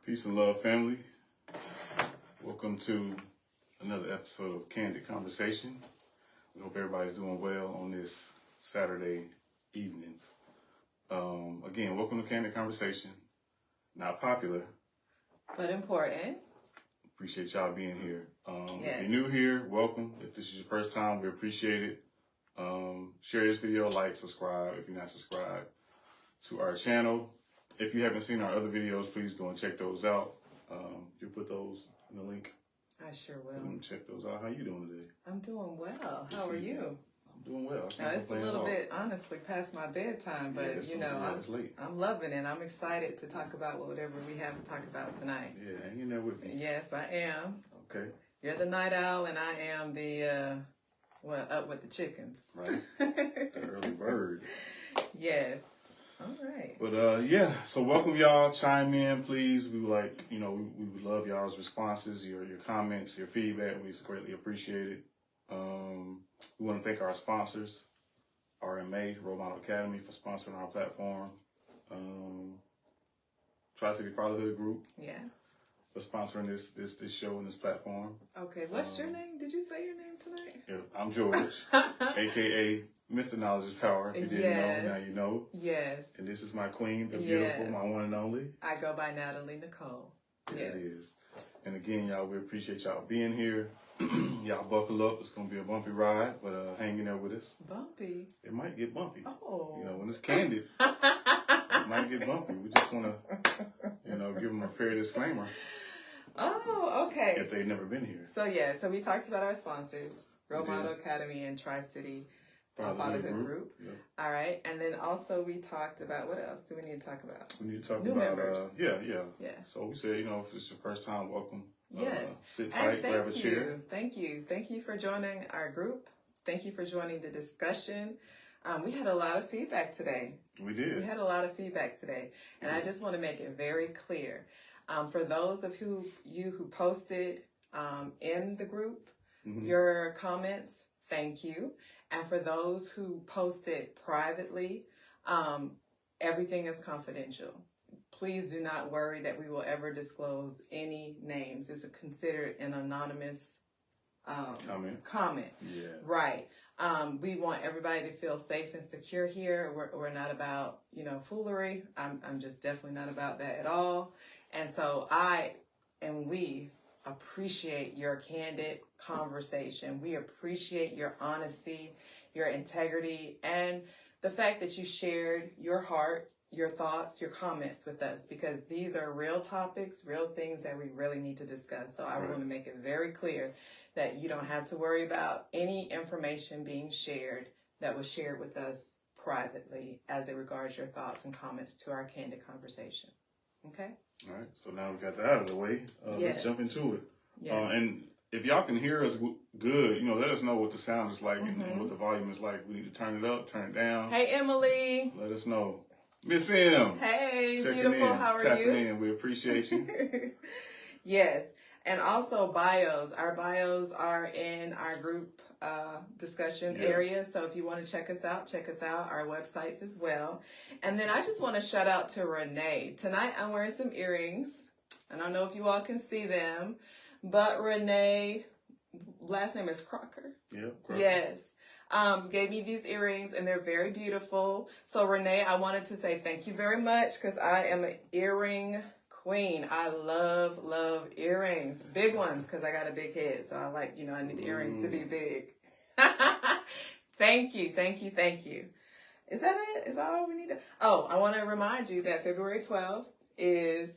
Peace and love, family. Welcome to another episode of Candid Conversation. We hope everybody's doing well on this Saturday evening. Again, welcome to Candid Conversation. Not popular, but important. Appreciate y'all being here. Yes. If you're new here, welcome. If this is your first time, we appreciate it. Share this video, like, subscribe if you're not subscribed to our channel. If you haven't seen our other videos, please go and check those out. You'll put those in the link. I sure will. Check those out. How you doing today? I'm doing well. How are you? I'm doing well. Now, it's a little bit, honestly, past my bedtime, but it's late. I'm loving it. I'm excited to talk about whatever we have to talk about tonight. Yeah, hang in there with me. Yes, I am. Okay. You're the night owl, and I am the, up with the chickens. Right. The early bird. Yes. All right. But so welcome y'all. Chime in, please. We would we would love y'all's responses, your comments, your feedback. We greatly appreciate it. We want to thank our sponsors, RMA, Role Model Academy, for sponsoring our platform. Tricityfatherhoodgroup. Yeah. For sponsoring this show and this platform. Okay. What's your name? Did you say your name tonight? Yeah, I'm George, aka Mr. Knowledge is Power. If you didn't know, now you know. Yes. And this is my queen, the beautiful, my one and only. I go by Natalie Nicole. Yeah, it is. And again, y'all, we appreciate y'all being here. Y'all buckle up. It's going to be a bumpy ride, but hang in there with us. Bumpy? It might get bumpy. Oh. When it's candid, it might get bumpy. We just want to, give them a fair disclaimer. Oh, okay. If they've never been here. So we talked about our sponsors, Role Model Academy and Tri-City Fatherhood Group. Yeah. All right. And then also we talked about, what else do we need to talk about? We need to talk New about, members. Yeah. So we said, if it's your first time, welcome. Yes. Sit tight, grab a chair. Thank you. Thank you for joining our group. Thank you for joining the discussion. We had a lot of feedback today. We did. We had a lot of feedback today. And I just want to make it very clear. For those of you who posted in the group, your comments, thank you. And for those who posted privately, everything is confidential. Please do not worry that we will ever disclose any names. It's considered an anonymous comment. Yeah. Right. We want everybody to feel safe and secure here. We're not about, foolery. I'm just definitely not about that at all. And so we appreciate your candid conversation. We appreciate your honesty, your integrity, and the fact that you shared your heart, your thoughts, your comments with us, because these are real topics, real things that we really need to discuss. So I want to make it very clear that you don't have to worry about any information being shared that was shared with us privately as it regards your thoughts and comments to our candid conversation. Okay? All right. So now we got that out of the way. Let's jump into it. Yes. And if y'all can hear us good, let us know what the sound is like and what the volume is like. We need to turn it up, turn it down. Hey, Emily. Let us know. Miss M. Hey, checking beautiful. In, how are tapping you? In. We appreciate you. Yes. And also bios. Our bios are in our group discussion area. So if you want to check us out. Our websites as well. And then I just want to shout out to Renee. Tonight I'm wearing some earrings. I don't know if you all can see them. But Renee, last name is Crocker. Yeah. Yes. Gave me these earrings and they're very beautiful. So Renee, I wanted to say thank you very much because I am an earring queen. I love earrings. Big ones because I got a big head. So I like, I need the earrings to be big. Thank you. Is that it? Is that all we need to? Oh, I want to remind you that February 12th is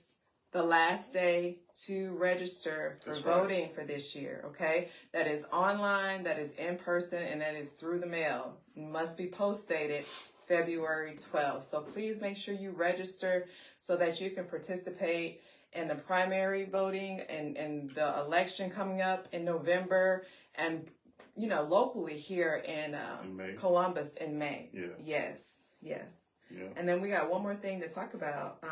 the last day to register for That's right. voting for this year, okay? That is online, that is in person, and that is through the mail. It must be post-dated February 12th. So please make sure you register so that you can participate in the primary voting and the election coming up in November, and locally here in Columbus in May. Yeah. Yes. Yeah. And then we got one more thing to talk about.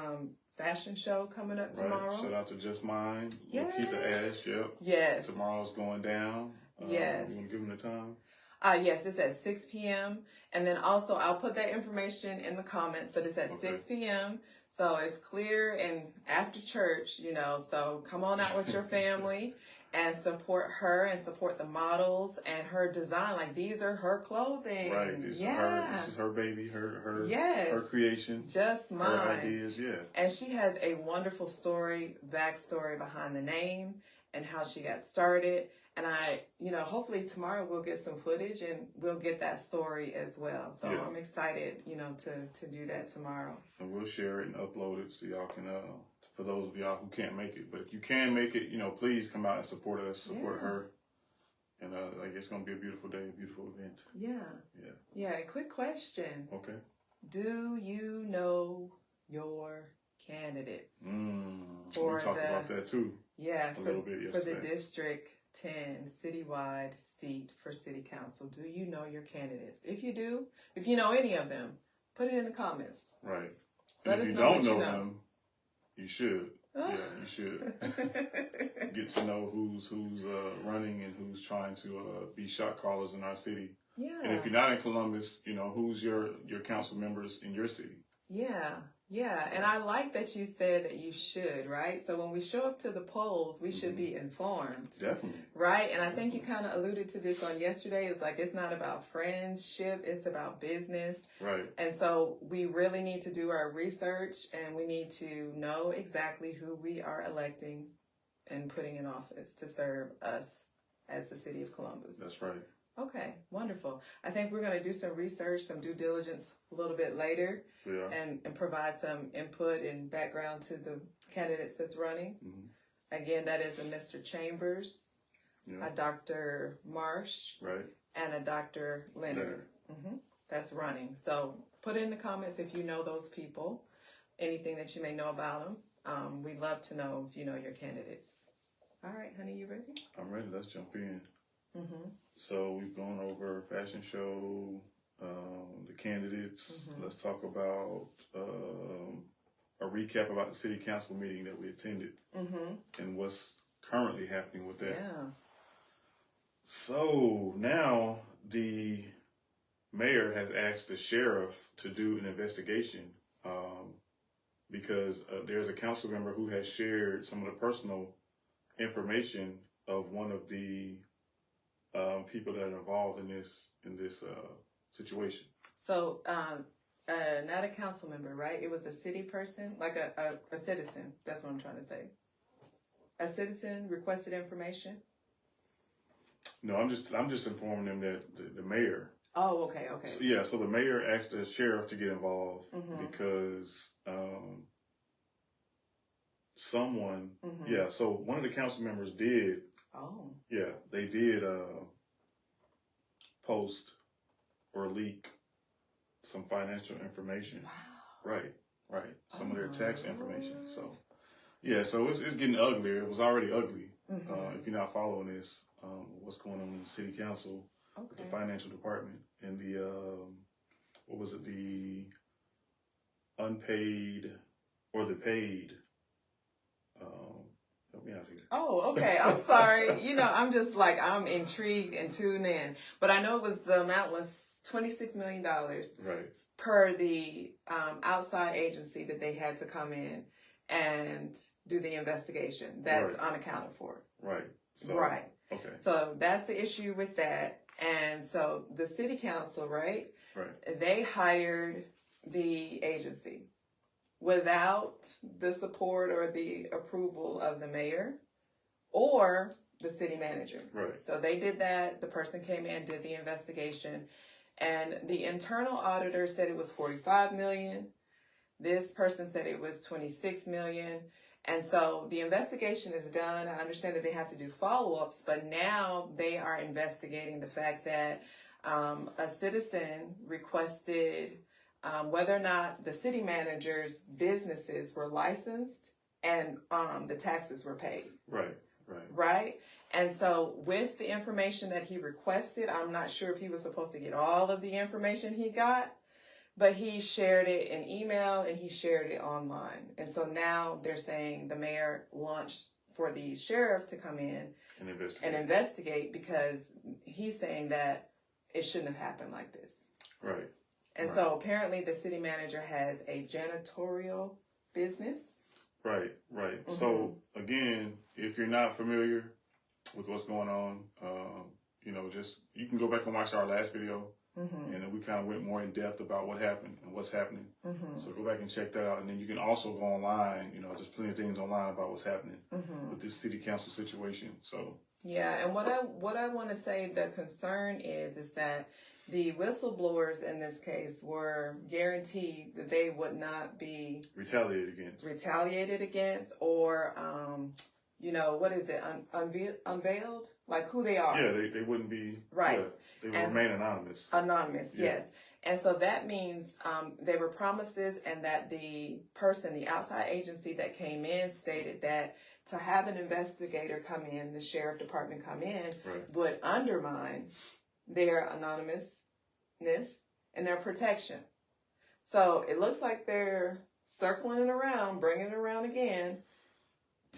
Fashion show coming up tomorrow. Right. Shout out to Just Mine. Yes. Lakeitha Ash. Yep. Yes. Tomorrow's going down. Yes. You want to give them the time? Yes, it's at 6 p.m. And then also, I'll put that information in the comments, but it's at 6 p.m. So it's clear and after church, so come on out with your family and support her and support the models and her design. Like, these are her clothing. Right. This is her baby, her creation. Just mine. Her ideas, yeah. And she has a wonderful backstory behind the name and how she got started. And hopefully tomorrow we'll get some footage and we'll get that story as well. So yeah. I'm excited, to do that tomorrow. And we'll share it and upload it so y'all can, for those of y'all who can't make it. But if you can make it, please come out and support us, support her. And it's going to be a beautiful day, a beautiful event. Yeah. A quick question. Okay. Do you know your candidates? We talked about that too. Yeah. A little bit yesterday. For the District 10 citywide seat for City Council. Do you know your candidates? If you do, if you know any of them, put it in the comments. Right. Let us if you know don't know you them, you should. Yeah, you should. Get to know who's running and who's trying to be shot callers in our city. Yeah. And if you're not in Columbus, who's your council members in your city. Yeah. And I like that you said that you should, right? So when we show up to the polls, we should be informed. Definitely. Right? And I think you kind of alluded to this on yesterday. It's like, it's not about friendship, it's about business. Right. And so we really need to do our research and we need to know exactly who we are electing and putting in office to serve us as the city of Columbus. That's right. Okay, wonderful. I think we're going to do some research, some due diligence a little bit later, and provide some input and background to the candidates that's running. Mm-hmm. Again, that is a Mr. Chambers, a Dr. Marsh, and a Dr. Leonard. Mm-hmm. That's running. So put it in the comments if you know those people, anything that you may know about them. We'd love to know if you know your candidates. All right, honey, you ready? I'm ready. Let's jump in. Mm-hmm. So we've gone over fashion show, the candidates. Mm-hmm. Let's talk about a recap about the city council meeting that we attended and what's currently happening with that. Yeah. So now the mayor has asked the sheriff to do an investigation because there's a council member who has shared some of the personal information of one of the people that are involved in this situation. So, not a council member, right? It was a city person, like a citizen. That's what I'm trying to say. A citizen requested information. No, I'm just informing them that the mayor. Oh, okay. So the mayor asked the sheriff to get involved because someone. Mm-hmm. So one of the council members did. Oh. Yeah, they did post or leak some financial information. Wow. Right. Some of their tax information. So, so it's getting uglier. It was already ugly. Mm-hmm. If you're not following this, what's going on in the city council, with the financial department and the, the unpaid or the paid, help me out here. Oh, okay. I'm sorry. I'm just I'm intrigued and tuned in. But I know the amount was $26 million per the outside agency that they had to come in and do the investigation. That's unaccounted for. Right. Okay. So that's the issue with that. And so the city council, they hired the agency without the support or the approval of the mayor or the city manager. Right. So they did that. The person came in, did the investigation, and the internal auditor said it was $45 million. This person said it was $26 million. And so the investigation is done. I understand that they have to do follow-ups, but now they are investigating the fact that a citizen requested whether or not the city manager's businesses were licensed and the taxes were paid. Right? And so with the information that he requested, I'm not sure if he was supposed to get all of the information he got, but he shared it in email and he shared it online. And so now they're saying the mayor launched for the sheriff to come in and investigate because he's saying that it shouldn't have happened like this. Right. And so apparently the city manager has a janitorial business. Right. Mm-hmm. So again, if you're not familiar with what's going on, just you can go back and watch our last video. Mm-hmm. And then we kind of went more in depth about what happened and what's happening. Mm-hmm. So go back and check that out. And then you can also go online, there's plenty of things online about what's happening with this city council situation. So yeah, and what I want to say the concern is that the whistleblowers in this case were guaranteed that they would not be retaliated against or what is it, unveiled? Like who they are. Yeah, they wouldn't be. Right. Yeah, they would remain anonymous. Anonymous, yeah. Yes. And so that means they were promised this and that the outside agency that came in stated that to have an investigator come in, the sheriff department come in, would undermine their anonymousness and their protection. So it looks like they're circling it around, bringing it around again,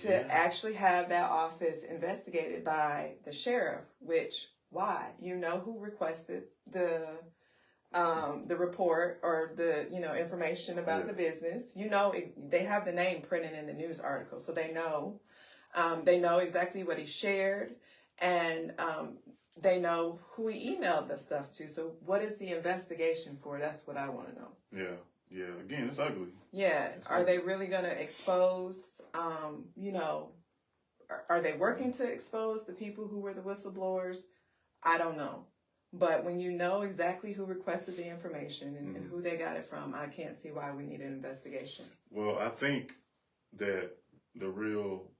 to actually have that office investigated by the sheriff, why? You know who requested the report or the, information about the business. They have the name printed in the news article, so they know exactly what he shared and, they know who he emailed the stuff to. So what is the investigation for? That's what I want to know. Yeah. Yeah, again, it's ugly. Yeah, are they really going to expose, are they working to expose the people who were the whistleblowers? I don't know. But when you know exactly who requested the information and who they got it from, I can't see why we need an investigation. Well, I think that the real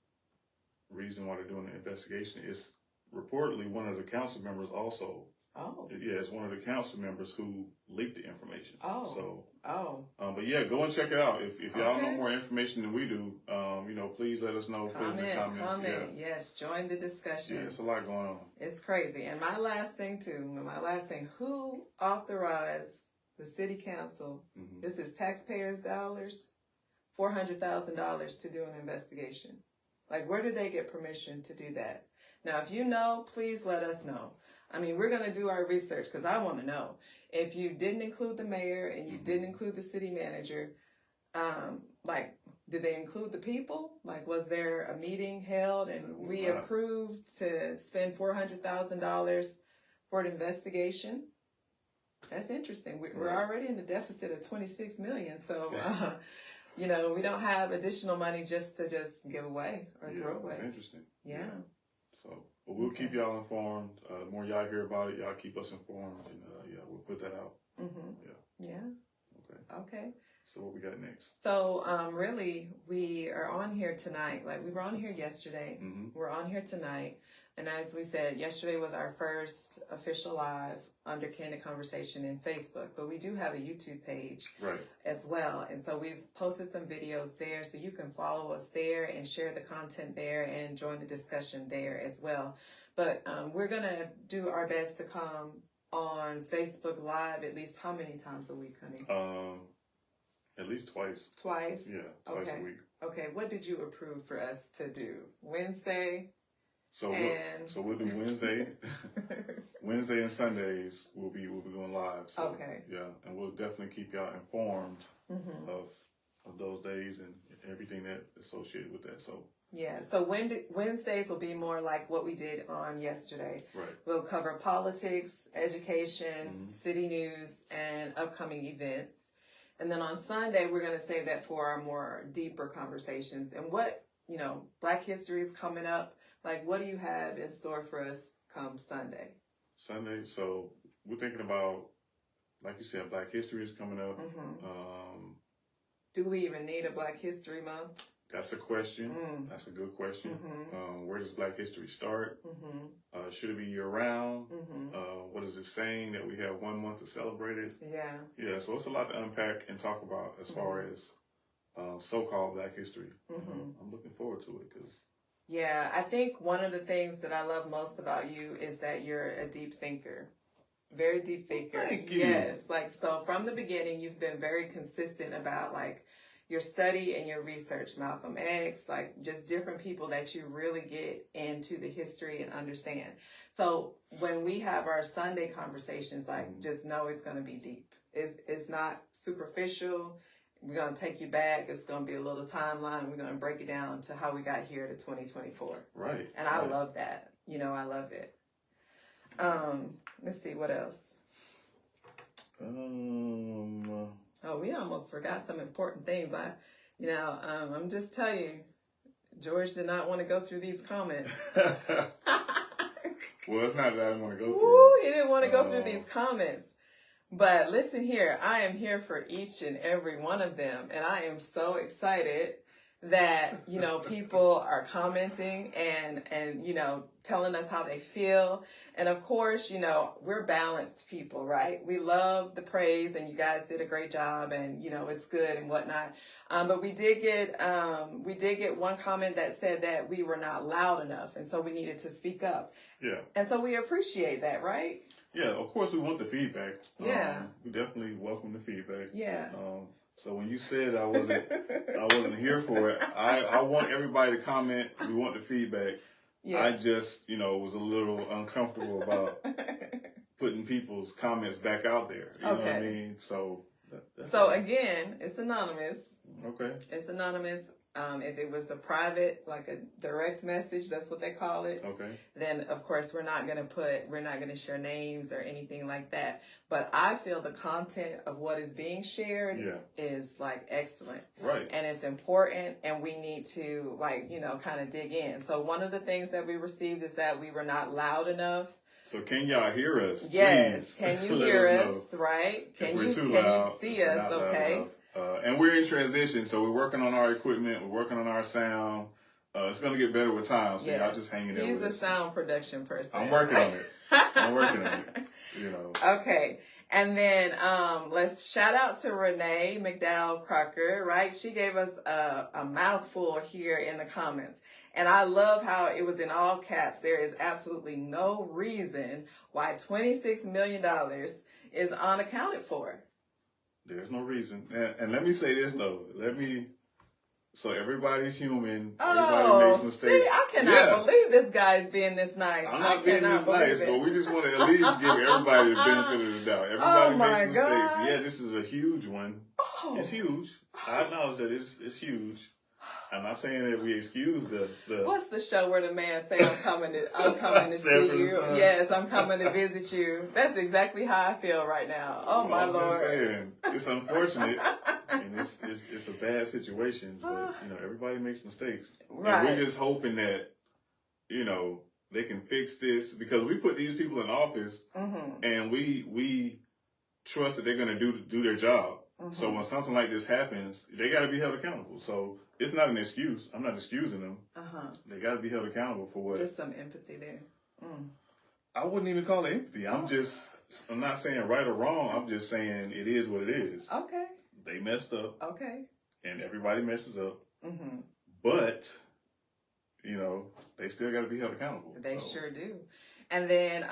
reason why they're doing the investigation is reportedly one of the council members also. Oh. Yeah, it's one of the council members who leaked the information. Oh. So. Oh. But yeah, go and check it out. If y'all know more information than we do, please let us know. Put it in the comments. Yeah. Yes, join the discussion. Yeah, it's a lot going on. It's crazy. And my last thing, who authorized the city council? Mm-hmm. This is taxpayers' dollars, $400,000 to do an investigation. Like, where did they get permission to do that? Now, if you know, please let us know. I mean, we're going to do our research because I want to know. If you didn't include the mayor and you didn't include the city manager, did they include the people? Like, was there a meeting held and we approved to spend $400,000 for an investigation? That's interesting. We're already in the deficit of $26 million. So, we don't have additional money just to give away or throw away. That's interesting. Yeah. So, but we'll keep y'all informed. The more y'all hear about it, y'all keep us informed, and we'll put that out. Mm-hmm. Yeah. Okay. So what we got next? So really, we are on here tonight. Like we were on here yesterday. Mm-hmm. We're on here tonight, and as we said, yesterday was our first official live under Candid Conversation in Facebook, but we do have a YouTube page as well. And so we've posted some videos there, so you can follow us there and share the content there and join the discussion there as well. But we're going to do our best to come on Facebook Live at least how many times a week, honey? At least twice. Twice? Yeah, twice a week. Okay, what did you approve for us to do? Wednesday? So we'll do Wednesday and Sundays. We'll be going live. So, yeah, and we'll definitely keep y'all informed of those days and everything that associated with that. So yeah, so Wednesdays will be more like what we did on yesterday. Right. We'll cover politics, education, city news, and upcoming events. And then on Sunday, we're going to save that for our more deeper conversations. And what, Black History is coming up. Like, what do you have in store for us come Sunday? Sunday, so we're thinking about, like you said, Black History is coming up. Do we even need a Black History Month? That's a question. That's a good question. Where does Black History start? Should it be year-round? What is it saying that we have 1 month to celebrate it? Yeah, so it's a lot to unpack and talk about as far as so-called Black history. I'm looking forward to it because... Yeah, I think one of the things that I love most about you is that you're a deep thinker. Very deep thinker. Thank you. Yes, like, so from the beginning, you've been very consistent about, like, your study and your research, Malcolm X, like, just different people that you really get into the history and understand. So when we have our Sunday conversations, like, just know it's going to be deep. It's not superficial. We're going to take you back. It's going to be a little timeline. We're going to break it down to how we got here to 2024. Right. And I love that. You know, I love it. Let's see, what else? Oh, we almost forgot some important things. I'm just telling you, George did not want to go through these comments. Well, it's not that I want to go through. Ooh, he didn't want to go through these comments. But listen here, I am here for each and every one of them. And I am so excited that, you know, people are commenting and, you know, telling us how they feel. And of course, you know, we're balanced people, right? We love the praise and you guys did a great job and, you know, it's good and whatnot. But we did get one comment that said that we were not loud enough. And so we needed to speak up. Yeah. And so we appreciate that, right? Yeah, of course we want the feedback. Yeah. We definitely welcome the feedback. Yeah. So when you said I wasn't here for it, I want everybody to comment. We want the feedback. Yeah. I just, you know, was a little uncomfortable about putting people's comments back out there. You know what I mean? So again, it's anonymous. Okay. It's anonymous. If it was a private, like a direct message, that's what they call it. Okay. Then of course we're not going to share names or anything like that. But I feel the content of what is being shared is like excellent. Right. And it's important and we need to, like, you know, kind of dig in. So one of the things that we received is that we were not loud enough. So can y'all hear us? Yes. Please. Can you hear us? Right? Can you see us? Okay. And we're in transition, so we're working on our equipment, we're working on our sound. It's going to get better with time, so y'all just hang in there with us. He's a sound production person. I'm working on it. I'm working on it, you know. Okay. And then let's shout out to Renee McDowell Crocker, right? She gave us a mouthful here in the comments. And I love how it was in all caps. There is absolutely no reason why $26 million is unaccounted for. There's no reason. And let me say this, though. So everybody's human. Everybody makes mistakes. See, I cannot believe this guy's being this nice. I'm not being this nice, but we just want to at least give everybody the benefit of the doubt. Everybody makes mistakes. Yeah, this is a huge one. It's huge. I acknowledge that it's huge. I'm not saying that we excuse the. What's the show where the man say I'm coming to see you? Yes, I'm coming to visit you. That's exactly how I feel right now. Oh my Lord! I'm just saying, it's unfortunate, and it's a bad situation. But you know, everybody makes mistakes, and we're just hoping that, you know, they can fix this because we put these people in office, and we trust that they're going to do their job. So when something like this happens, they got to be held accountable. So it's not an excuse. I'm not excusing them. They got to be held accountable for what. Just some empathy there. I wouldn't even call it empathy. I'm not saying right or wrong. I'm just saying it is what it is. Okay. They messed up. Okay. And everybody messes up. But, you know, they still got to be held accountable. They sure do. And then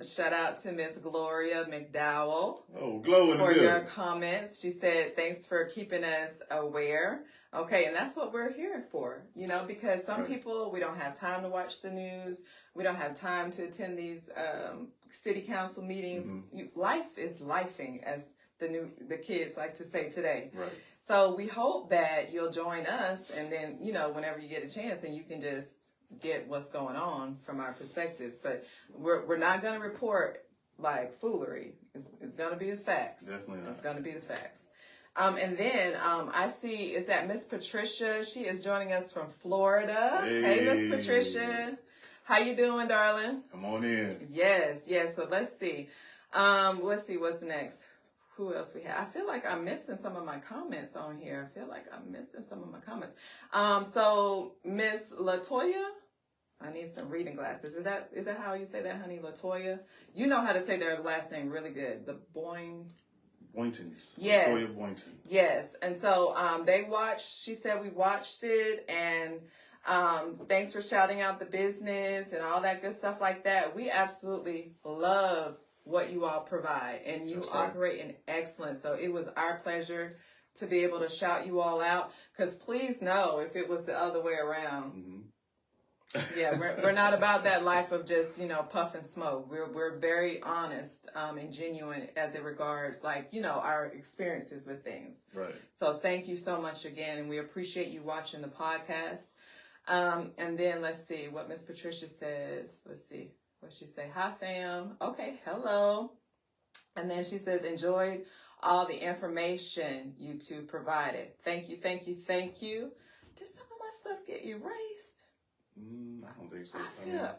shout out to Miss Gloria McDowell for your comments. She said, thanks for keeping us aware. Okay, and that's what we're here for, you know, because some people, we don't have time to watch the news. We don't have time to attend these city council meetings. Life is lifing, as the kids like to say today. Right. So we hope that you'll join us, and then, you know, whenever you get a chance, and you can just get what's going on from our perspective. But we're not going to report like foolery. It's going to be the facts. Definitely not. It's going to be the facts. And then I see, is that Miss Patricia? She is joining us from Florida. Hey, Miss Patricia. How you doing, darling? Come on in. Yes. So let's see. What's next? who else we have? I feel like I'm missing some of my comments on here. So Miss Latoya, I need some reading glasses. Is that how you say that, honey? Latoya? You know how to say their last name really good. The Boyntons. Yes. Latoya Boynton. Yes. And so they watched, she said we watched it, and thanks for shouting out the business and all that good stuff like that. We absolutely love what you all provide, and you operate in excellence. So it was our pleasure to be able to shout you all out, because please know, if it was the other way around, yeah, we're not about that life of just, puff and smoke. We're very honest and genuine as it regards, like, our experiences with things. Right. So thank you so much again, and we appreciate you watching the podcast. And then let's see what Miss Patricia says. Let's see what she say. Hi, fam. Okay, hello. And then she says, enjoyed all the information you two provided. Thank you, thank you, thank you. Did some of my stuff get erased? I don't think so. I feel.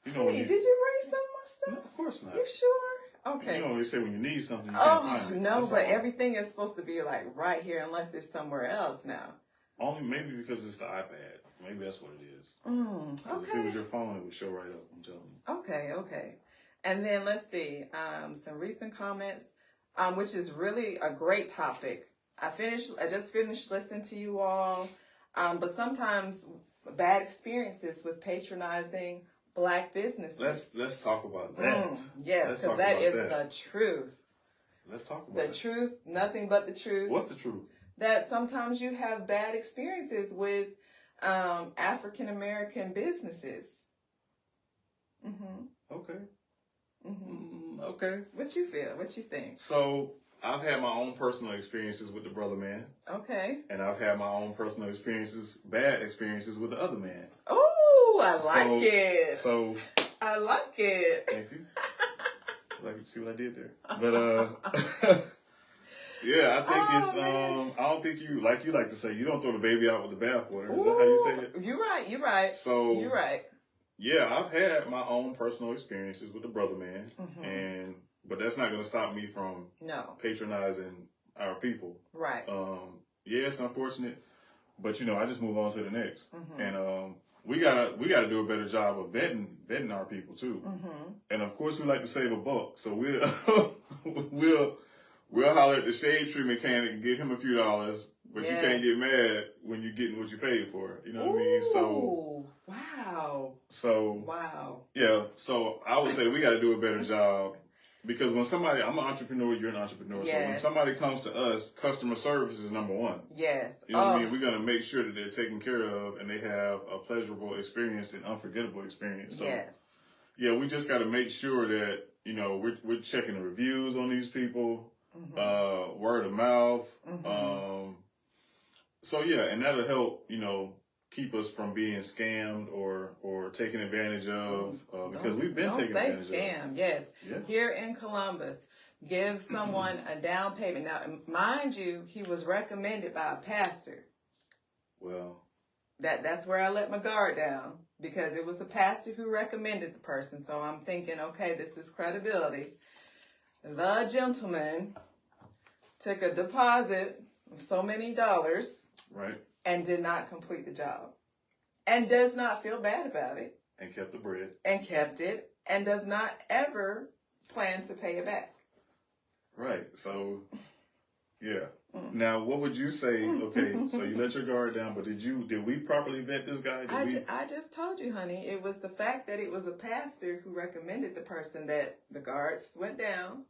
Hey, did you erase some of my stuff? No, of course not. You sure? Okay. You know they say when you need something, you can't find it. No, but everything is supposed to be like right here, unless it's somewhere else now. Only maybe because it's the iPad. Maybe that's what it is. Okay. If it was your phone, it would show right up. I'm telling you. Okay. And then let's see, some recent comments, which is really a great topic. I just finished listening to you all, but sometimes bad experiences with patronizing Black businesses. Let's talk about that. Yes, because that is the truth. Let's talk about the truth, nothing but the truth. What's the truth? That sometimes you have bad experiences with African American businesses. Okay. Okay. What you feel? What you think? So I've had my own personal experiences with the brother man. Okay. And I've had my own personal bad experiences with the other man. Oh, I like it. So I like it. Thank you. See what I did there? But yeah, I think it's I don't think you like to say, you don't throw the baby out with the bathwater. Is that how you say it? You're right. So you're right. Yeah, I've had my own personal experiences with the brother man, but that's not going to stop me from patronizing our people. Right. Yeah, it's unfortunate, but I just move on to the next, and we gotta do a better job of vetting our people too, and of course we like to save a buck, so we'll holler at the shade tree mechanic and give him a few dollars, but you can't get mad when you're getting what you paid for. You know what I mean? So wow. So wow. Yeah. So I would say we got to do a better job, because when I'm an entrepreneur, you're an entrepreneur. Yes. So when somebody comes to us, customer service is number one. Yes. You know what I mean? We're gonna make sure that they're taken care of and they have a pleasurable experience and unforgettable experience. So, yeah, we just got to make sure that we're checking the reviews on these people. Word of mouth. So yeah, and that'll help, keep us from being scammed or taken advantage of, because we've been taken advantage of. Don't say scam, yes. Yeah. Here in Columbus, give someone a down payment. Now, mind you, he was recommended by a pastor. Well, that's where I let my guard down, because it was a pastor who recommended the person. So I'm thinking, okay, this is credibility. The gentleman took a deposit of so many dollars, right, and did not complete the job, and does not feel bad about it, and kept the bread, and kept it, and does not ever plan to pay it back. Right. So, yeah. Now, what would you say? Okay, so you let your guard down, but did we properly vet this guy? I just told you, honey. It was the fact that it was a pastor who recommended the person that the guards went down.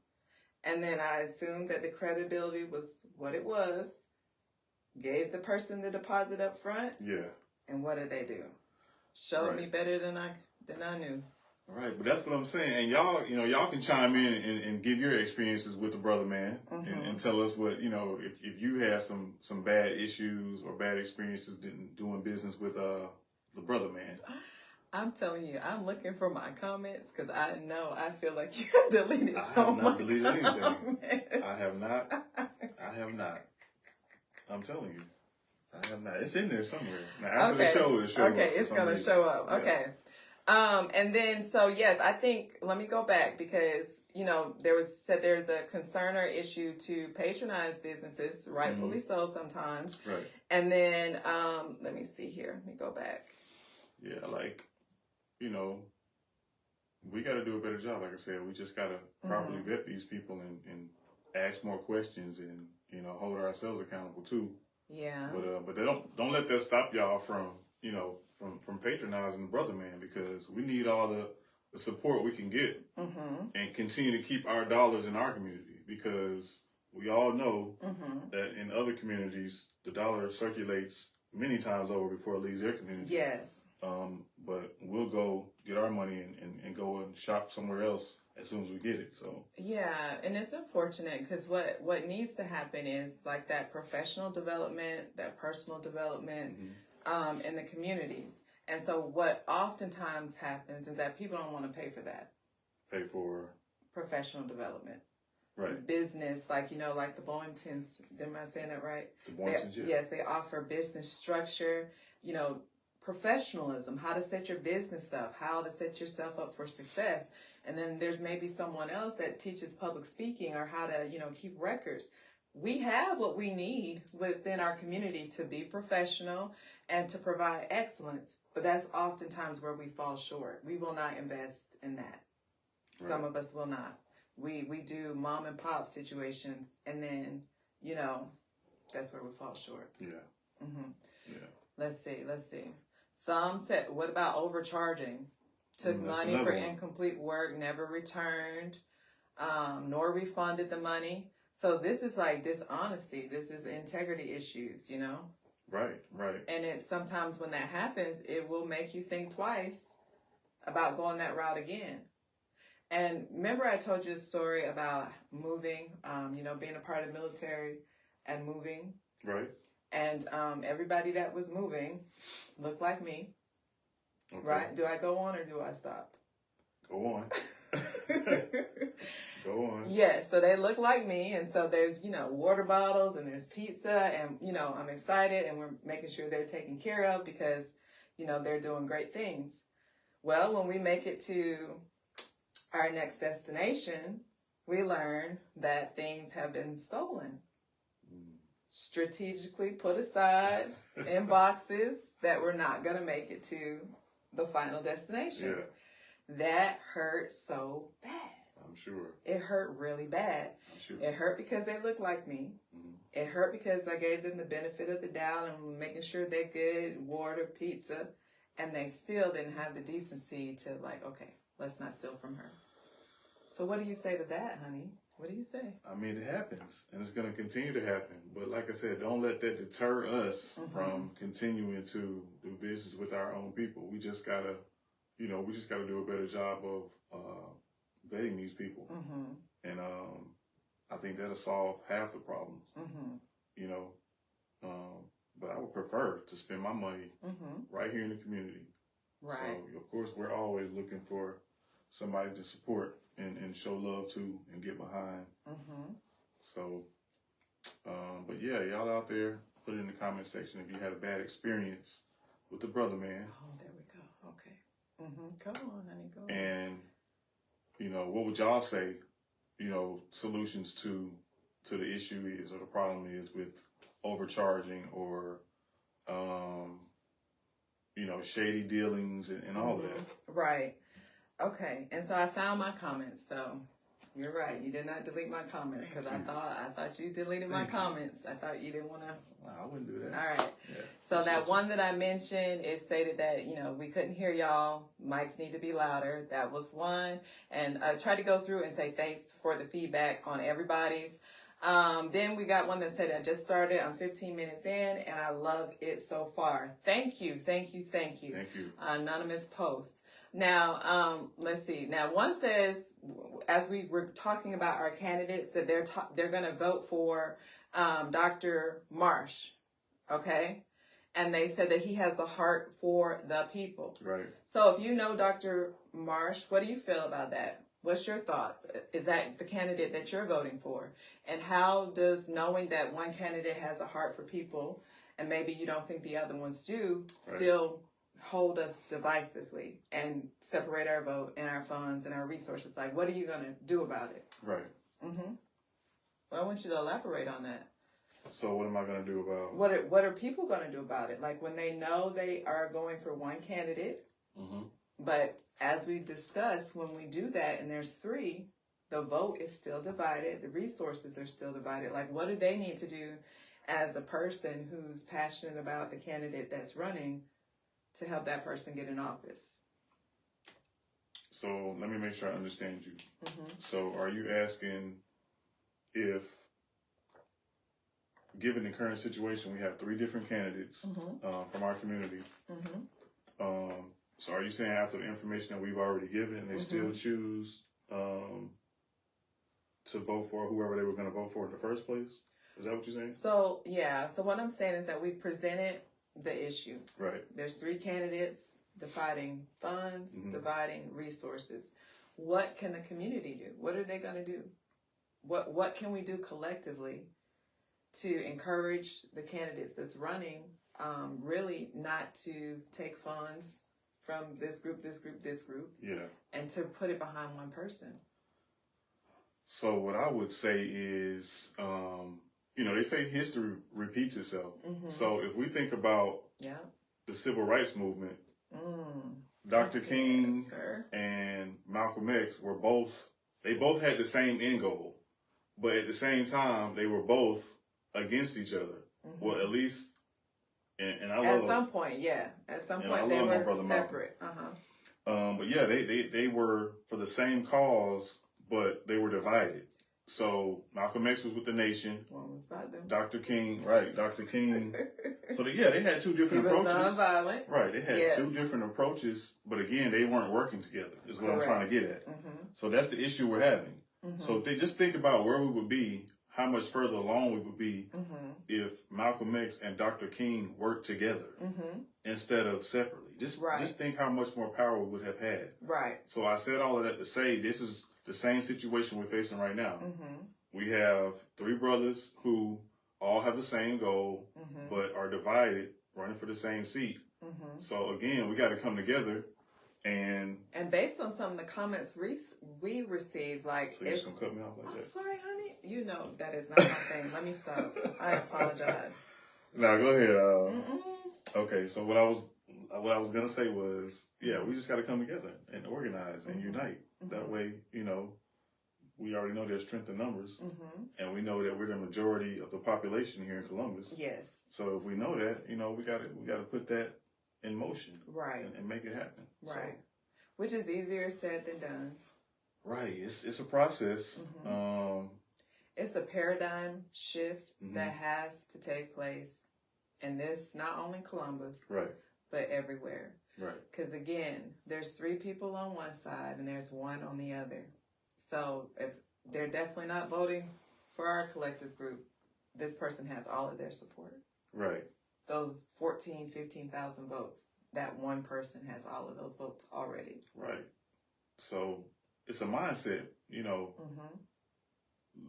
And then I assumed that the credibility was what it was. Gave the person the deposit up front. Yeah. And what did they do? Showed me better than I knew. Right, but that's what I'm saying. And y'all can chime in and give your experiences with the brother man, and tell us what, if you had some bad issues or bad experiences doing business with the brother man. I'm telling you, I'm looking for my comments, because I feel like you have deleted so much. I have not deleted anything. I have not. I'm telling you. I have not. It's in there somewhere. Now, after the show, it'll show up. Okay, it's going to show up. Yeah. Okay. And then, so yes, I think, let me go back because, there's a concern or issue to patronize businesses, rightfully so sometimes. Right. And then, let me see here. Let me go back. Yeah, like, we got to do a better job. Like I said, we just got to properly vet these people and ask more questions and, hold ourselves accountable too. Yeah. But they don't let that stop y'all from, from patronizing the brother man, because we need all the support we can get and continue to keep our dollars in our community, because we all know that in other communities, the dollar circulates many times over before it leaves their community. Yes. But we'll go get our money and go and shop somewhere else as soon as we get it. So yeah, and it's unfortunate because what needs to happen is like that professional development, that personal development in the communities. And so what oftentimes happens is that people don't want to pay for that. Pay for professional development. Right. Business, like the Boyingtons, am I saying that right? The Boyingtons, yeah. Yes, they offer business structure, professionalism, how to set your business up, how to set yourself up for success. And then there's maybe someone else that teaches public speaking or how to, keep records. We have what we need within our community to be professional and to provide excellence, but that's oftentimes where we fall short. We will not invest in that. Right. Some of us will not. We do mom and pop situations, and then, that's where we fall short. Yeah. Yeah. Let's see. Some said, what about overcharging? Took money for incomplete work, never returned, nor refunded the money. So this is like dishonesty. This is integrity issues, Right. And it sometimes when that happens, it will make you think twice about going that route again. And remember I told you a story about moving, being a part of the military and moving. Right. And everybody that was moving looked like me. Okay. Right? Do I go on or do I stop? Go on. Go on. Yeah, so they look like me. And so there's, water bottles and there's pizza. And, I'm excited and we're making sure they're taken care of because, they're doing great things. Well, when we make it to our next destination, we learn that things have been stolen. Strategically put aside in boxes that were not going to make it to the final destination. Yeah. That hurt so bad. I'm sure. It hurt really bad. I'm sure. It hurt because they looked like me. It hurt because I gave them the benefit of the doubt and making sure they're good, water, pizza, and they still didn't have the decency to okay, let's not steal from her. So what do you say to that, honey? What do you say? I mean, it happens, and it's going to continue to happen. But like I said, don't let that deter us from continuing to do business with our own people. We just gotta, do a better job of vetting these people, and I think that'll solve half the problems. But I would prefer to spend my money right here in the community. Right. So of course, we're always looking for somebody to support and show love to and get behind. So, but yeah, y'all out there, put it in the comment section if you had a bad experience with the brother man. Oh, there we go. Okay. Come on, honey, go on. And, what would y'all say, solutions to the issue is, or the problem is with overcharging or, shady dealings and all that. Right. Okay, and so I found my comments. So you're right. You did not delete my comments because I thought you deleted my comments. I thought you didn't want to. Well, I wouldn't do that. All right. Yeah. So that one that I mentioned, it stated that we couldn't hear y'all. Mics need to be louder. That was one. And I tried to go through and say thanks for the feedback on everybody's. Then we got one that said, I just started. I'm 15 minutes in, and I love it so far. Thank you. Thank you. Anonymous post. Now, let's see. Now, one says, as we were talking about our candidates, that they're going to vote for Dr. Marsh, okay? And they said that he has a heart for the people. Right. So if you know Dr. Marsh, what do you feel about that? What's your thoughts? Is that the candidate that you're voting for? And how does knowing that one candidate has a heart for people, and maybe you don't think the other ones do, still hold us divisively and separate our vote and our funds and our resources. Like, what are you going to do about it? Right. Mm-hmm. Well, I want you to elaborate on that. So what am I going to do about what are people going to do about it? Like when they know they are going for one candidate, but as we discussed, when we do that and there's three, the vote is still divided, the resources are still divided. Like what do they need to do as a person who's passionate about the candidate that's running to help that person get in office? So let me make sure I understand you. So are you asking if, given the current situation, we have three different candidates from our community. So are you saying after the information that we've already given, they still choose to vote for whoever they were going to vote for in the first place? Is that what you're saying? So, yeah. So what I'm saying is that we presented the issue. Right. There's three candidates dividing funds, dividing resources. What can the community do? What are they going to do? What can we do collectively to encourage the candidates that's running really not to take funds from this group, Yeah. and to put it behind one person? So what I would say is, they say history repeats itself. So if we think about the civil rights movement, Dr. King and Malcolm X were both had the same end goal, but at the same time, they were both against each other. Well, at least, and I love... At some point, they were separate. But yeah, they were for the same cause, but they were divided. So Malcolm X was with the nation. One was about them. Dr. King. So they had two different approaches. Nonviolent. Right, they had two different approaches, but again, they weren't working together, is what I'm trying to get at. So that's the issue we're having. So just think about where we would be, how much further along we would be if Malcolm X and Dr. King worked together instead of separately. Just think how much more power we would have had. Right. So I said all of that to say this is the same situation we're facing right now. We have three brothers who all have the same goal, but are divided, running for the same seat. So again, we got to come together and based on some of the comments we received, like, so you're just gonna cut me off like that? I'm sorry, honey. You know that is not my thing. Let me stop. I apologize. No, go ahead. Okay, so what I was gonna say was, we just got to come together and organize and unite. That way, we already know there's strength in numbers, and we know that we're the majority of the population here in Columbus. Yes. So if we know that, we got to put that in motion, right, and make it happen. Right. So, which is easier said than done. Right. It's a process. It's a paradigm shift that has to take place, and this not only Columbus, right, but everywhere. Right. Because again, there's three people on one side and there's one on the other. So if they're definitely not voting for our collective group, this person has all of their support. Right. Those 15,000 votes, that one person has all of those votes already. Right. So it's a mindset,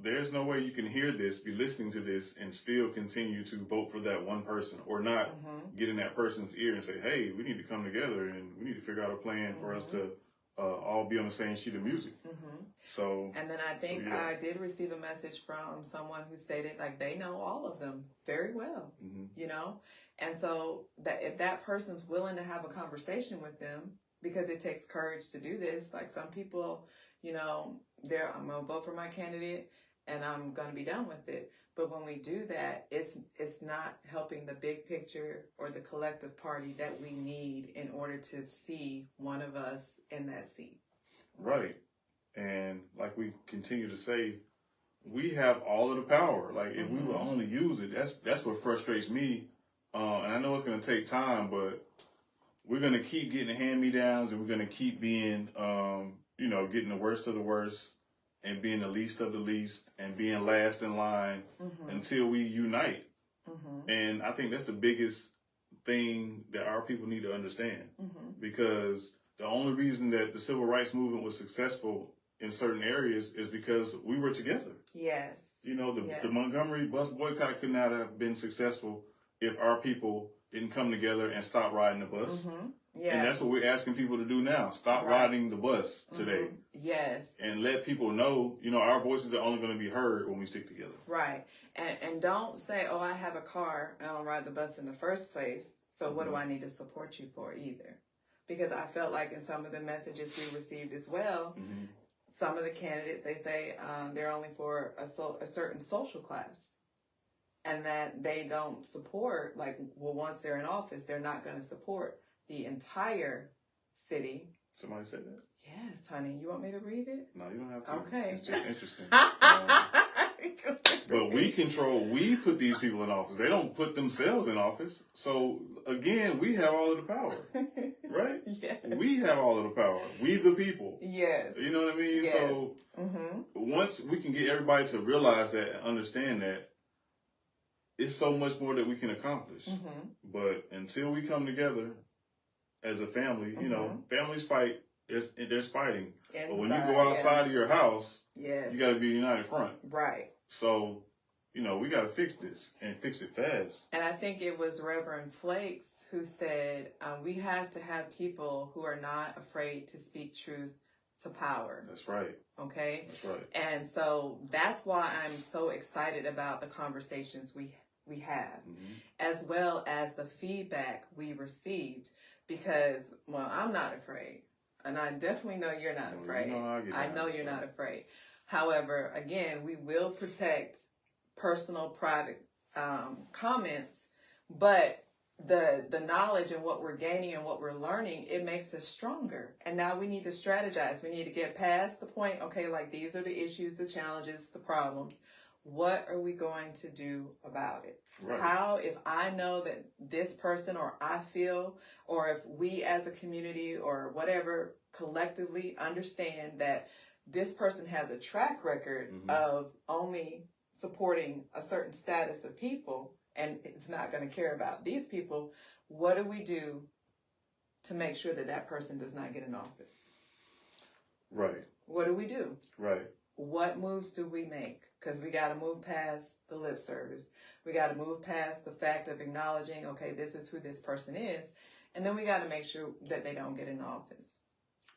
There's no way you can hear this, be listening to this, and still continue to vote for that one person, or not get in that person's ear and say, hey, we need to come together and we need to figure out a plan for us to all be on the same sheet of music. So, and then I think I did receive a message from someone who stated like they know all of them very well, and so that if that person's willing to have a conversation with them, because it takes courage to do this. Like some people, I'm gonna vote for my candidate and I'm gonna be done with it. But when we do that, it's not helping the big picture or the collective party that we need in order to see one of us in that seat. Right. And like we continue to say, we have all of the power. Like if we will only use it, that's what frustrates me. And I know it's going to take time, but we're going to keep getting the hand-me-downs, and we're going to keep being, getting the worst of the worst, and being the least of the least, and being last in line until we unite. And I think that's the biggest thing that our people need to understand, because the only reason that the civil rights movement was successful in certain areas is because we were together. Yes. The Montgomery bus boycott could not have been successful if our people didn't come together and stop riding the bus. Yeah. And that's what we're asking people to do now. Stop riding the bus today. Yes. And let people know, our voices are only going to be heard when we stick together. Right. And don't say, oh, I have a car and I don't ride the bus in the first place, so what do I need to support you for either? Because I felt like in some of the messages we received as well, some of the candidates, they say they're only for a certain social class. And that they don't support, once they're in office, they're not going to support the entire city. Somebody said that? Yes, honey. You want me to read it? No, you don't have to. Okay. It's just interesting. But we put these people in office. They don't put themselves in office. So, again, we have all of the power. Right? Yes. We have all of the power. We the people. Yes. You know what I mean? Yes. So, once we can get everybody to realize that and understand that, it's so much more that we can accomplish. But until we come together as a family, families fight. There's fighting. Inside, but when you go outside of your house, you got to be a united front. Right. So, we got to fix this and fix it fast. And I think it was Reverend Flakes who said, we have to have people who are not afraid to speak truth to power. That's right. Okay? That's right. And so that's why I'm so excited about the conversations we have, as well as the feedback we received, because, I'm not afraid. And I definitely know you're not afraid. I know you're not afraid. However, again, we will protect personal, private comments, but the knowledge and what we're gaining and what we're learning, it makes us stronger. And now we need to strategize. We need to get past the point, okay, these are the issues, the challenges, the problems. What are we going to do about it? Right. How, if I know that this person, or I feel, or if we as a community or whatever collectively understand that this person has a track record of only supporting a certain status of people and it's not going to care about these people, what do we do to make sure that that person does not get in office? Right. What do we do? Right. What moves do we make? Because we got to move past the lip service. We got to move past the fact of acknowledging, okay, this is who this person is. And then we got to make sure that they don't get in office.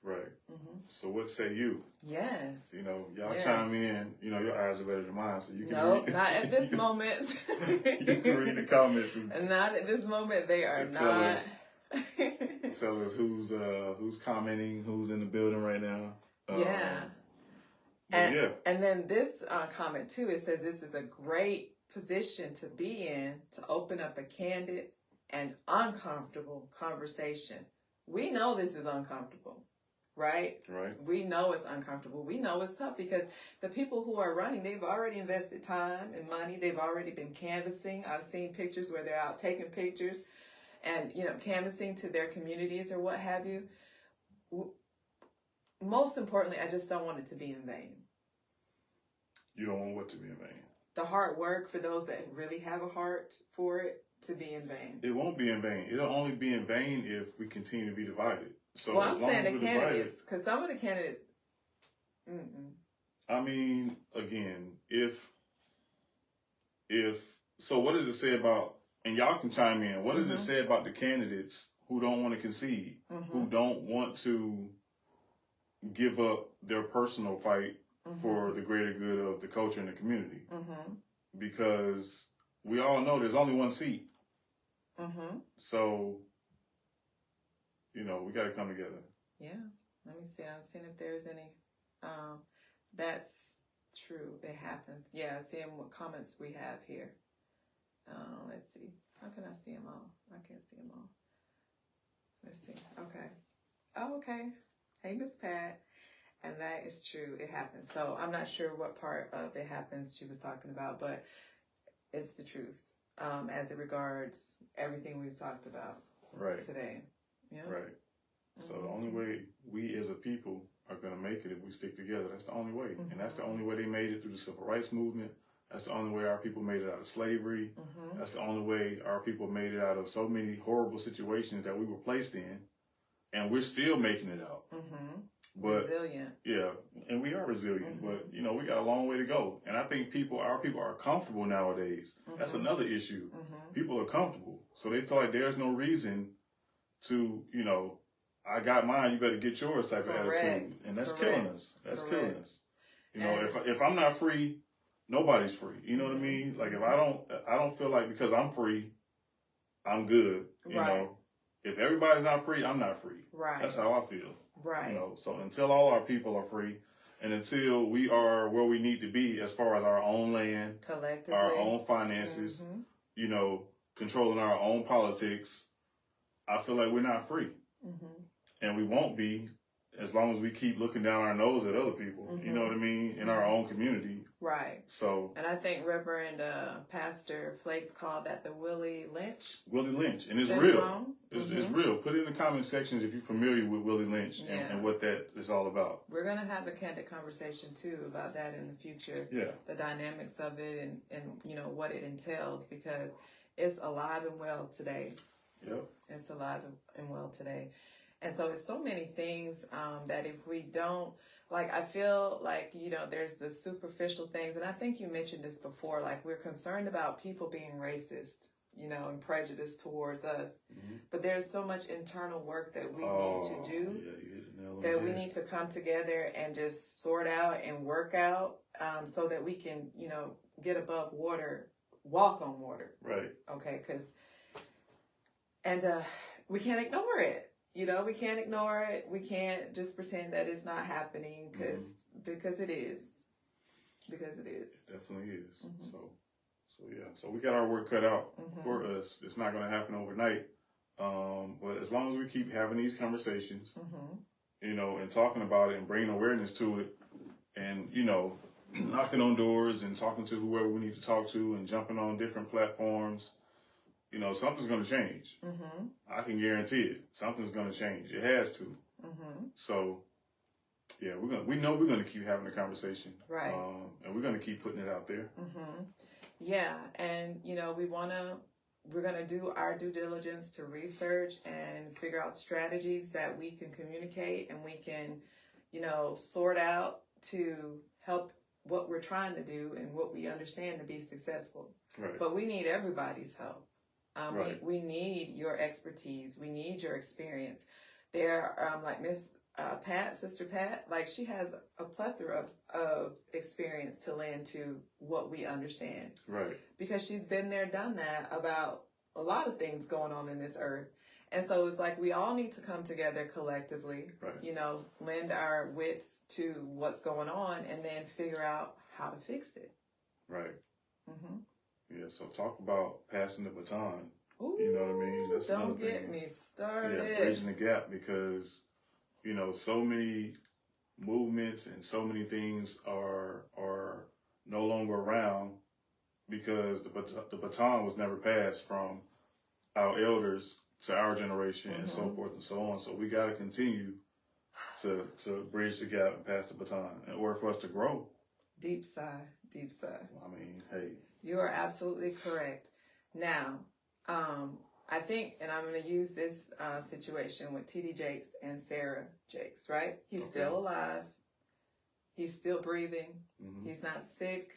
Right. So what say you? Yes. Y'all chime in. Your eyes are better than mine, so you can read. Not at this moment. You can read the comments. Not at this moment. They are not. Tell us who's commenting, who's in the building right now. And then this comment too, it says this is a great position to be in to open up a candid and uncomfortable conversation. We know this is uncomfortable, right? Right. We know it's uncomfortable. We know it's tough because the people who are running, they've already invested time and money. They've already been canvassing. I've seen pictures where they're out taking pictures and, canvassing to their communities or what have you. Most importantly, I just don't want it to be in vain. You don't want what to be in vain? The hard work for those that really have a heart for it to be in vain. It won't be in vain. It'll only be in vain if we continue to be divided. So I'm saying the candidates, because some of the candidates. I mean, again, so what does it say about? And y'all can chime in. What does it say about the candidates who don't want to concede, who don't want to give up their personal fight for the greater good of the culture and the community? Because we all know there's only one seat. So, we got to come together. Yeah. Let me see. I'm seeing if there's any. That's true. It happens. Yeah, seeing what comments we have here. Let's see. How can I see them all? I can't see them all. Let's see. Okay. Oh, okay. Hey, Miss Pat. And that is true. It happens. So I'm not sure what part of it happens she was talking about, but it's the truth as it regards everything we've talked about today. Yeah. Right. So the only way we as a people are going to make it if we stick together. That's the only way. And that's the only way they made it through the civil rights movement. That's the only way our people made it out of slavery. That's the only way our people made it out of so many horrible situations that we were placed in. And we're still making it out. But, resilient. Yeah, and we are resilient. But, we got a long way to go. And I think our people are comfortable nowadays. That's another issue. People are comfortable. So they feel like there's no reason to, I got mine, you better get yours type of attitude. And that's killing us. That's killing us. If I'm not free, nobody's free. You know what I mean? Like if I don't feel like because I'm free, I'm good. You know, if everybody's not free, I'm not free. Right. That's how I feel. Right. So until all our people are free, and until we are where we need to be as far as our own land, collectively, our own finances, controlling our own politics, I feel like we're not free. And we won't be as long as we keep looking down our nose at other people, you know what I mean, in our own community. Right. So. And I think Reverend Pastor Flakes called that the Willie Lynch. Willie Lynch. And it's real. It's real. Put it in the comment sections if you're familiar with Willie Lynch and what that is all about. We're going to have a candid conversation, too, about that in the future. Yeah. The dynamics of it and what it entails, because it's alive and well today. Yep. It's alive and well today. And so it's so many things that if we don't, like, I feel like, there's the superficial things. And I think you mentioned this before, like we're concerned about people being racist, and prejudiced towards us. But there's so much internal work that we need to do that we need to come together and just sort out and work out so that we can, get above water, walk on water. Right. Okay. And we can't ignore it. We can't ignore it. We can't just pretend that it's not happening because it is. Because it is. It definitely is. So we got our work cut out for us. It's not going to happen overnight. But as long as we keep having these conversations, and talking about it and bringing awareness to it and, knocking on doors and talking to whoever we need to talk to and jumping on different platforms, something's going to change. I can guarantee it. Something's going to change. It has to. So, yeah, we know we're going to keep having a conversation. Right. And we're going to keep putting it out there. Yeah. And, we're going to do our due diligence to research and figure out strategies that we can communicate and we can, sort out to help what we're trying to do and what we understand to be successful. Right. But we need everybody's help. Right. We need your expertise. We need your experience. There, like Miss Pat, Sister Pat, like she has a plethora of experience to lend to what we understand. Right. Because she's been there, done that about a lot of things going on in this earth. And so it's like we all need to come together collectively, lend our wits to what's going on and then figure out how to fix it. Right. Yeah, so talk about passing the baton. Ooh, you know what I mean? That's don't get me started. Yeah, bridging the gap because, so many movements and so many things are no longer around because the baton was never passed from our elders to our generation and so forth and so on. So we got to continue to bridge the gap and pass the baton in order for us to grow. Deep sigh, deep sigh. I mean, hey. You are absolutely correct. Now, I think, and I'm going to use this situation with T.D. Jakes and Sarah Jakes, right? He's still alive. He's still breathing. He's not sick.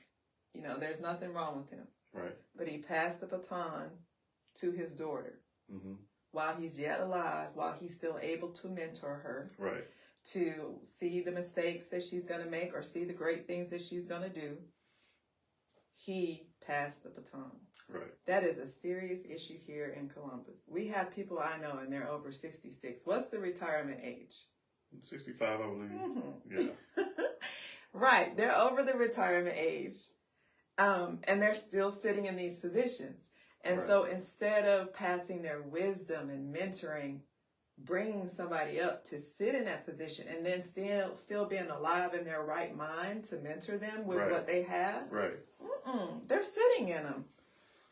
There's nothing wrong with him. Right. But he passed the baton to his daughter while he's yet alive, while he's still able to mentor her. Right. To see the mistakes that she's going to make or see the great things that she's going to do. He passed the baton. Right. That is a serious issue here in Columbus. We have people I know and they're over 66. What's the retirement age? 65, I believe. Yeah. Right. They're over the retirement age. And they're still sitting in these positions. And so instead of passing their wisdom and mentoring, bringing somebody up to sit in that position and then still being alive in their right mind to mentor them with what they have. Right. They're sitting in them.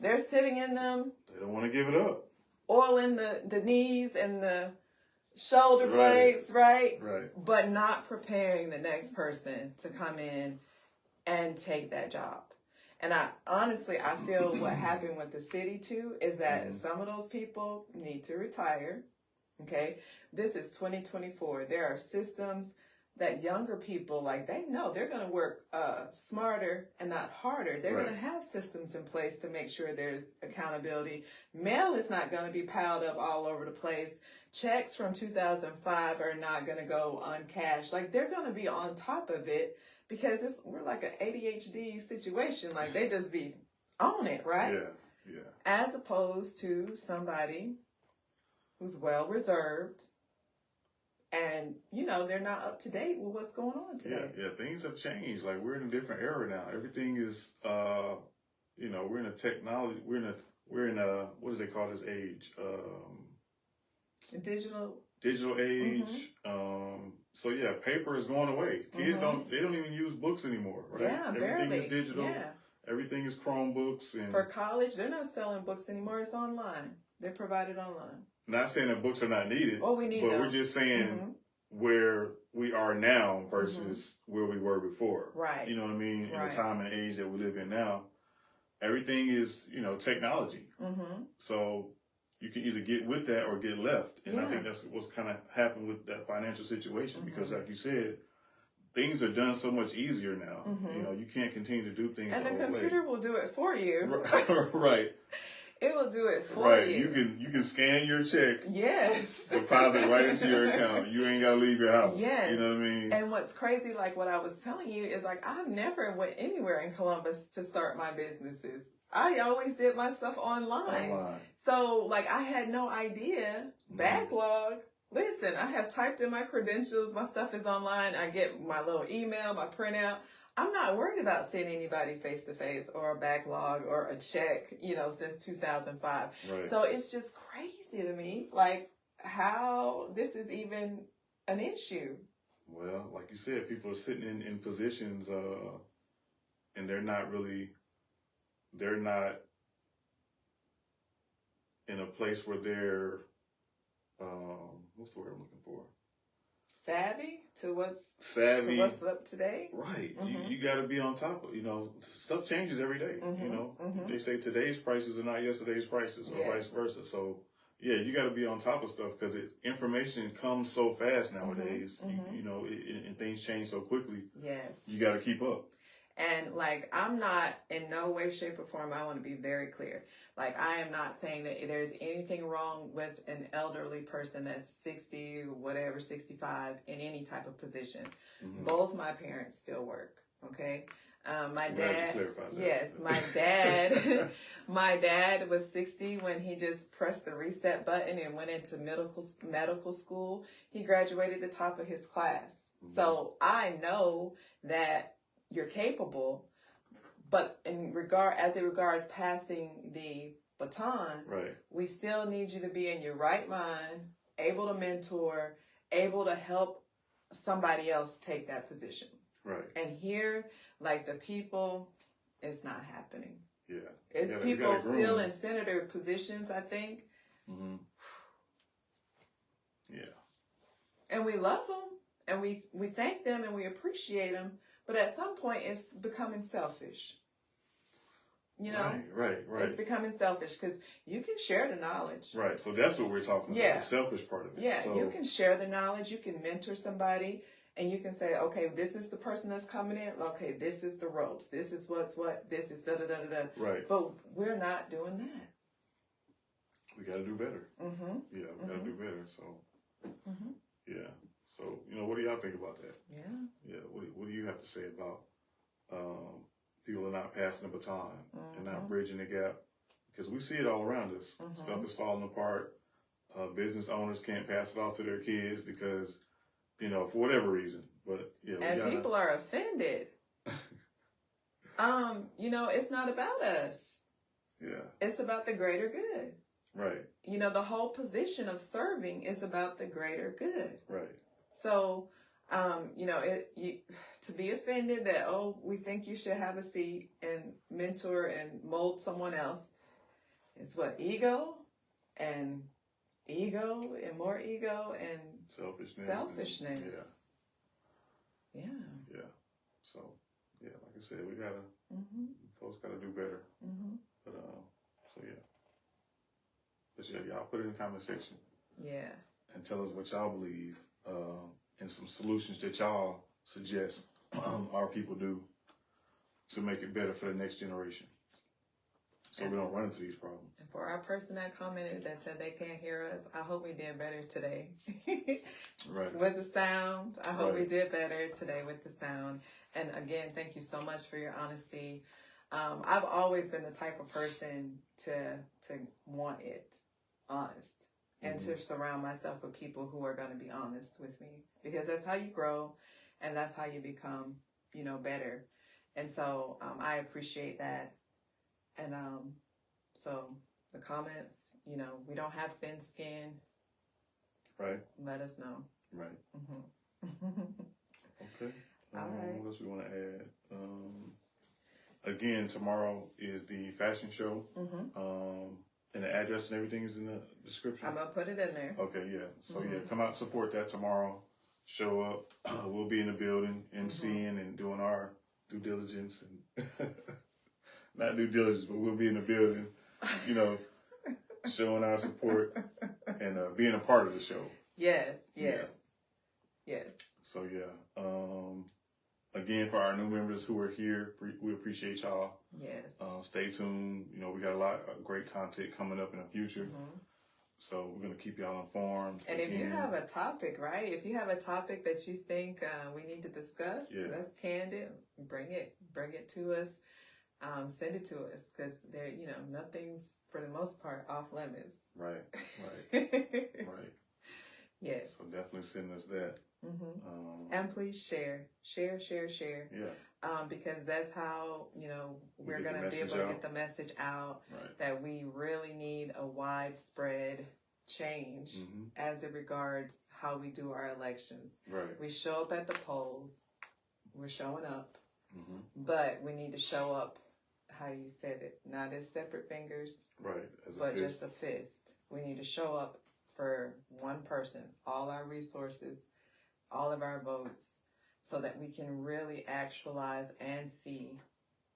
They're sitting in them. They don't want to give it up. Oiling the knees and the shoulder blades, right? Right. But not preparing the next person to come in and take that job. And I feel what happened with the city too is that some of those people need to retire. Okay. This is 2024. There are systems that younger people, like, they know they're going to work smarter and not harder. They're going to have systems in place to make sure there's accountability. Mail is not going to be piled up all over the place checks from 2005 are not going to go uncashed. Like, they're going to be on top of it because we're like an ADHD situation. Like, they just be on it, right? Yeah, yeah. As opposed to somebody who's well reserved and, you know, they're not up to date with what's going on today. Yeah, things have changed. Like, we're in a different era now. Everything is, you know, we're in a technology, we're in a, what do they call this age? Digital age. So yeah, paper is going away. Kids they don't even use books anymore, right? Yeah, Everything barely. is digital. Yeah. Everything is Chromebooks. And for college, they're not selling books anymore. It's online. They're provided online. Not saying that books are not needed. Oh, we need them. But we're just saying where we are now versus where we were before. Right. You know what I mean? In the time and age that we live in now, everything is, you know, technology. So you can either get with that or get left. And I think that's what's kind of happened with that financial situation because, like you said, things are done so much easier now. You know, you can't continue to do things and the the old computer way. will do it for you. Right. It will do it for you. You can scan your check. Yes. Deposit right into your account. You ain't gotta leave your house. Yes. You know what I mean? And what's crazy, like what I was telling you, is like I've never went anywhere in Columbus to start my businesses. I always did my stuff online. So like I had no idea. Backlog. Listen, I have typed in my credentials. My stuff is online. I get my little email, my printout. I'm not worried about seeing anybody face to face or a backlog or a check, you know, since 2005. Right. So it's just crazy to me, like how this is even an issue. Well, like you said, people are sitting in positions, and they're not in a place where they're, what's the word I'm looking for? Savvy to what's up today. Right. You got to be on top of, you know, stuff changes every day. You know, they say today's prices are not yesterday's prices or vice versa. So yeah, you got to be on top of stuff because information comes so fast nowadays, you know, and things change so quickly. Yes. You got to keep up. And like, I'm not in no way, shape, or form, I want to be very clear. Like, I am not saying that there's anything wrong with an elderly person that's 60, whatever, 65, in any type of position. Both my parents still work, okay? My dad, yes, my dad was 60 when he just pressed the reset button and went into medical school. He graduated the top of his class. So I know that you're capable, but as it regards passing the baton, we still need you to be in your right mind, able to mentor, able to help somebody else take that position. Right. And here, like the people, it's not happening. Yeah. It's people still in senator positions, I think. Yeah. And we love them, and we thank them, and we appreciate them. But at some point, it's becoming selfish. You know? Right. It's becoming selfish because you can share the knowledge. Right. So that's what we're talking about, the selfish part of it. Yeah. So, you can share the knowledge. You can mentor somebody, and you can say, okay, this is the person that's coming in. Okay, this is the ropes. This is what. This is da-da-da-da-da. Right. But we're not doing that. We got to do better. Yeah, we got to do better. So, yeah. So, you know, what do y'all think about that? Yeah. What do you have to say about people are not passing the baton and not bridging the gap? Because we see it all around us. Stuff is falling apart. Business owners can't pass it off to their kids because, you know, for whatever reason. But yeah, and people are offended. You know, it's not about us. Yeah. It's about the greater good. Right. You know, the whole position of serving is about the greater good. Right. So, you know, to be offended that, oh, we think you should have a seat and mentor and mold someone else, it's what? Ego and more ego and selfishness. And, yeah. So, yeah, like I said, we gotta, folks gotta do better. But, so yeah. But yeah, y'all put it in the comment section. Yeah. And tell us what y'all believe. And some solutions that y'all suggest our people do to make it better for the next generation. so we don't run into these problems. And for our person that commented that said they can't hear us, I hope we did better today. Right. With the sound. I hope Right. we did better today with the sound. And again, thank you so much for your honesty. I've always been the type of person to want it honest and to surround myself with people who are going to be honest with me, because that's how you grow and that's how you become, better. And so I appreciate that. And so the comments, we don't have thin skin. Right. Let us know. Right. Okay. All right. What else we want to add? Again, tomorrow is the fashion show. And the address and everything is in the description. I'm going to put it in there. Okay, yeah. So yeah, come out and support that tomorrow. Show up. We'll be in the building, emceeing and doing our due diligence and not due diligence, but we'll be in the building, showing our support and being a part of the show. Yes. So yeah. Again, for our new members who are here, we appreciate y'all. Yes. Stay tuned. We got a lot of great content coming up in the future. So we're going to keep y'all informed. And if you have a topic, right? If you have a topic that you think we need to discuss, that's candid. Bring it to us. Send it to us, because there, nothing's for the most part off limits. Right. Right. Yes. So definitely send us that. And please share. Yeah. Because that's how, we're going to be able to get the message out that we really need a widespread change as it regards how we do our elections. Right. We show up at the polls. We're showing up. But we need to show up, how you said it, not as separate fingers, right, but just a fist. We need to show up for one person, all our resources, all of our votes, so that we can really actualize and see,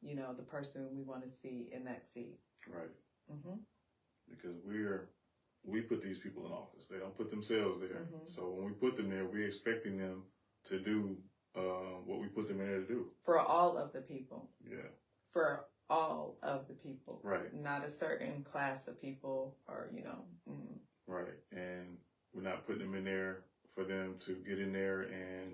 the person we want to see in that seat. Right. Because we put these people in office. They don't put themselves there. So when we put them there, we're expecting them to do what we put them in there to do. For all of the people. Yeah. For all of the people. Right. Not a certain class of people or, Right. And we're not putting them in there for them to get in there and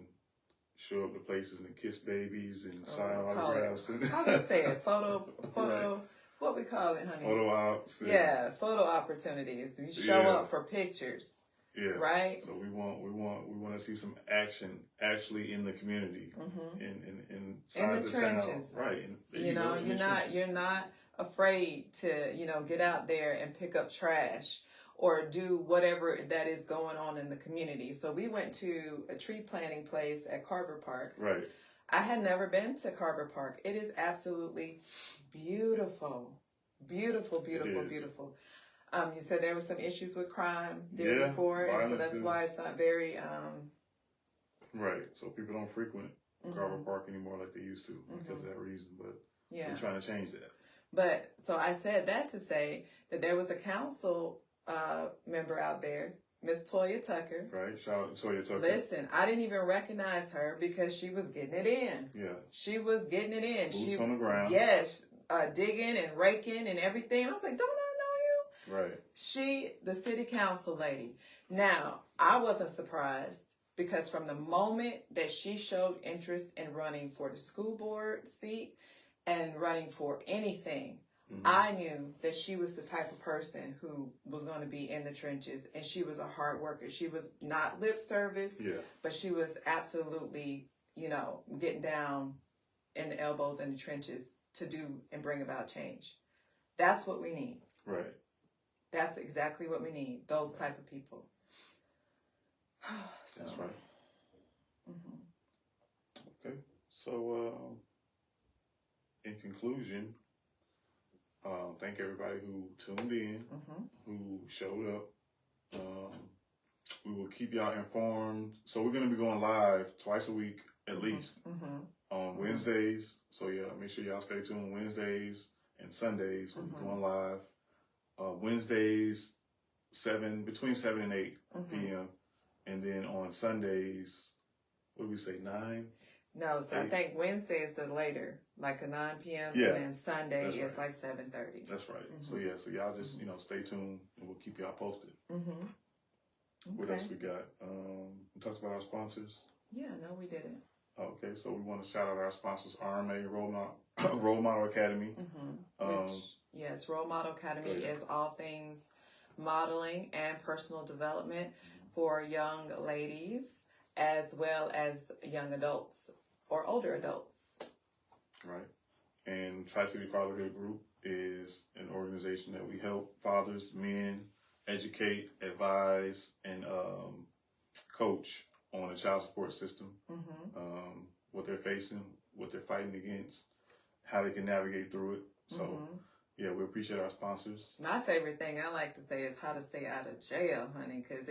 show up to places and kiss babies and sign autographs. How do you say it? Photo, right. What we call it, honey? Photo ops. Yeah, photo opportunities. We show up for pictures. Yeah. Right? So we want to see some action actually in the community, in the trenches. Right. You're not afraid to, get out there and pick up trash or do whatever that is going on in the community. So we went to a tree planting place at Carver Park. Right. I had never been to Carver Park. It is absolutely beautiful. Beautiful. You said there was some issues with crime there before, and so that's why it's not very... Right. So people don't frequent Carver Park anymore like they used to because of that reason. But we're trying to change that. But so I said that to say that there was a council member out there, Miss Toya Tucker. Right. Shout out to Toya Tucker. Listen, I didn't even recognize her because she was getting it in. Yeah. She was getting it in. Boots on the ground. Yes. Digging and raking and everything. I was like, don't I know you? Right. She, the city council lady. Now, I wasn't surprised because from the moment that she showed interest in running for the school board seat and running for anything, I knew that she was the type of person who was going to be in the trenches, and she was a hard worker. She was not lip service, but she was absolutely, getting down in the elbows in the trenches to do and bring about change. That's what we need. Right. That's exactly what we need. Those type of people. That's right. Okay. So, in conclusion, thank everybody who tuned in, who showed up. We will keep y'all informed. So we're going to be going live twice a week at least on Wednesdays. So yeah, make sure y'all stay tuned. Wednesdays and Sundays we'll be going live. Wednesdays between 7 and 8 p.m. And then on Sundays, what do we say, 9? No, so I think Wednesday is the later, like a 9 p.m. Yeah, and then Sunday is right. like 7:30. That's right. So y'all just stay tuned and we'll keep y'all posted. Okay. What else we got? We talked about our sponsors. Yeah, no, we didn't. Okay, so we want to shout out our sponsors: RMA Role Model Academy. Yes, Role Model Academy is all things modeling and personal development for young ladies as well as young adults or older adults. Right. And Tri-City Fatherhood Group is an organization that we help fathers, men, educate, advise, and coach on the child support system, what they're facing, what they're fighting against, how they can navigate through it. So, yeah, we appreciate our sponsors. My favorite thing I like to say is how to stay out of jail, honey, because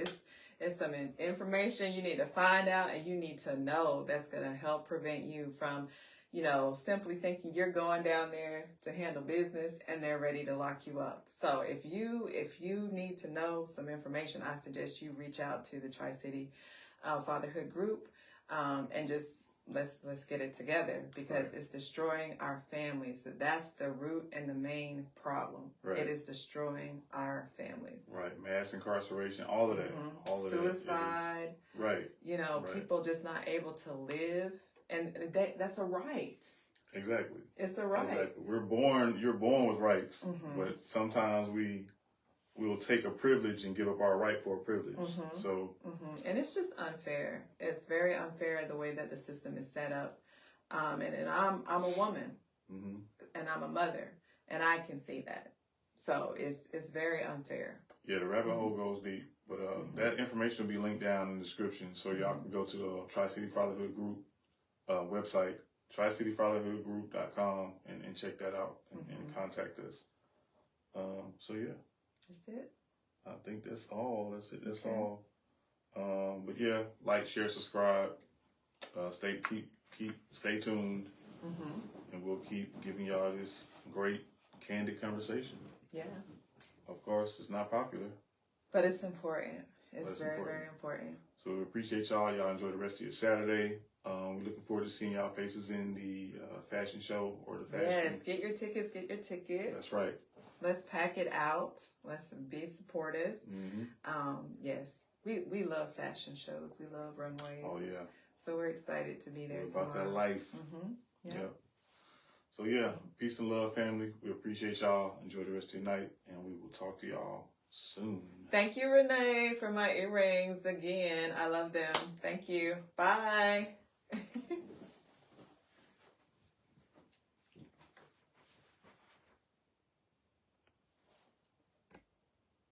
it's some information you need to find out and you need to know that's going to help prevent you from, simply thinking you're going down there to handle business and they're ready to lock you up. So if you need to know some information, I suggest you reach out to the Tri-City Fatherhood Group and just let's get it together because it's destroying our families. So that's the root and the main problem. Right. It is destroying our families. Right. Mass incarceration, all of that. All of suicide. That is, right. People just not able to live. And that's a right. Exactly. It's a right. Exactly. You're born with rights, but sometimes we will take a privilege and give up our right for a privilege. So, and it's just unfair. It's very unfair the way that the system is set up. And I'm a woman, and I'm a mother, and I can see that. So it's very unfair. Yeah, the rabbit hole goes deep, but that information will be linked down in the description, so y'all can go to the Tri-City Fatherhood Group website, tricityfatherhoodgroup.com, and check that out and contact us. So yeah. That's it. I think that's all. That's it. That's all. But yeah, like, share, subscribe. Stay tuned, and we'll keep giving y'all this great candid conversation. Yeah. Of course, it's not popular, but it's important. It's very, very important. So we appreciate y'all. Y'all enjoy the rest of your Saturday. We're looking forward to seeing y'all faces in the fashion show or the fashion. Yes, get your tickets. That's right. Let's pack it out. Let's be supportive. Yes, we love fashion shows. We love runways. Oh, yeah. So we're excited to be there tomorrow. About that life. Yeah. So, yeah, peace and love, family. We appreciate y'all. Enjoy the rest of your night, and we will talk to y'all soon. Thank you, Renee, for my earrings again. I love them. Thank you. Bye.